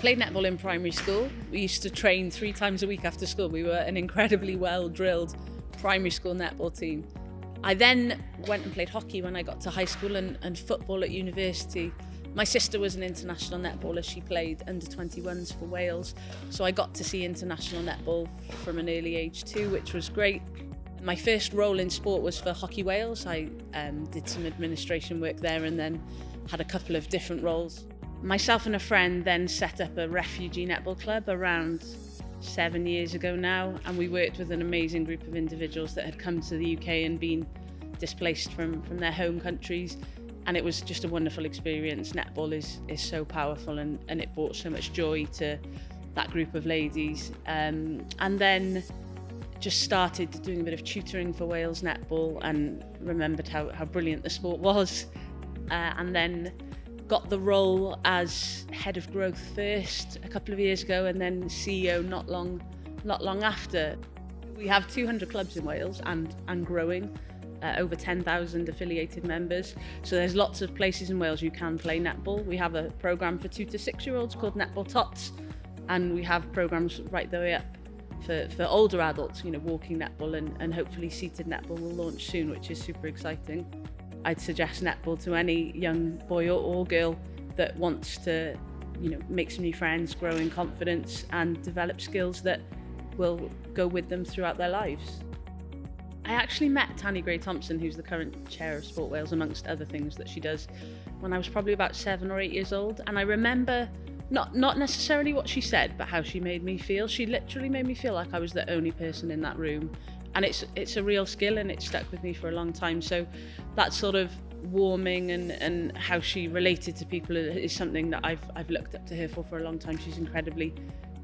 played netball in primary school. We used to train 3 times a week after school. We were an incredibly well-drilled primary school netball team. I then went and played hockey when I got to high school and football at university. My sister was an international netballer. She played under 21s for Wales. So I got to see international netball from an early age too, which was great. My first role in sport was for Hockey Wales. I did some administration work there and then had a couple of different roles. Myself and a friend then set up a refugee netball club around 7 years ago now, and we worked with an amazing group of individuals that had come to the UK and been displaced from their home countries. And it was just a wonderful experience. Netball is so powerful and it brought so much joy to that group of ladies. And then just started doing a bit of tutoring for Wales Netball and remembered how brilliant the sport was. And then got the role as head of growth first a couple of years ago and then CEO not long after. We have 200 clubs in Wales and growing. Over 10,000 affiliated members. So there's lots of places in Wales you can play netball. We have a programme for 2 to 6-year-olds called Netball Tots, and we have programmes right the way up for older adults, walking netball, and hopefully seated netball will launch soon, which is super exciting. I'd suggest netball to any young boy or girl that wants to, make some new friends, grow in confidence and develop skills that will go with them throughout their lives. I actually met Tanni Gray-Thompson, who's the current chair of Sport Wales, amongst other things that she does, when I was probably about 7 or 8 years old. And I remember not necessarily what she said, but how she made me feel. She literally made me feel like I was the only person in that room. And it's a real skill, and it's stuck with me for a long time. So that sort of warming and how she related to people is something that I've looked up to her for a long time. She's incredibly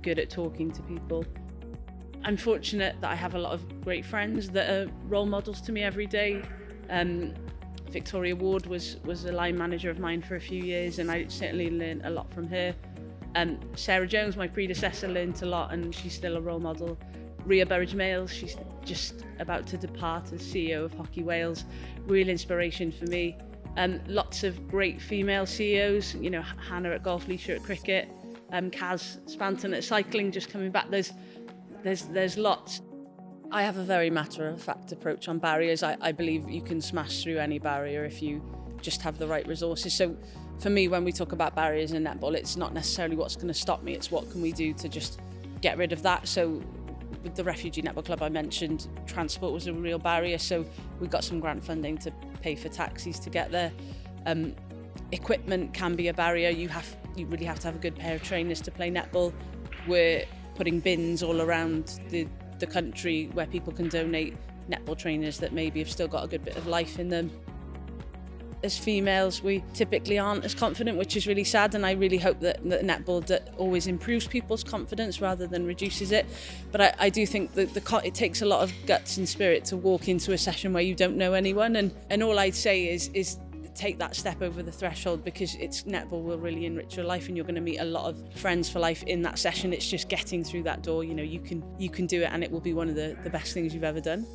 good at talking to people. I'm fortunate that I have a lot of great friends that are role models to me every day. Victoria Ward was a line manager of mine for a few years, and I certainly learned a lot from her. Sarah Jones, my predecessor, learned a lot, and she's still a role model. Ria Burridge-Males, she's just about to depart as CEO of Hockey Wales. Real inspiration for me. Lots of great female CEOs, Hannah at golf, Leisha at cricket, Kaz Spanton at cycling, just coming back. There's lots. I have a very matter-of-fact approach on barriers. I believe you can smash through any barrier if you just have the right resources. So for me, when we talk about barriers in netball, it's not necessarily what's going to stop me, it's what can we do to just get rid of that. So with the Refugee Netball Club I mentioned, transport was a real barrier, so we got some grant funding to pay for taxis to get there. Equipment can be a barrier. You really have to have a good pair of trainers to play netball. We're putting bins all around the country where people can donate netball trainers that maybe have still got a good bit of life in them. As females, we typically aren't as confident, which is really sad, and I really hope that netball always improves people's confidence rather than reduces it. But I do think that it takes a lot of guts and spirit to walk into a session where you don't know anyone, and all I'd say is take that step over the threshold, because netball will really enrich your life and you're going to meet a lot of friends for life in that session. It's just getting through that door. You can do it, and it will be one of the best things you've ever done.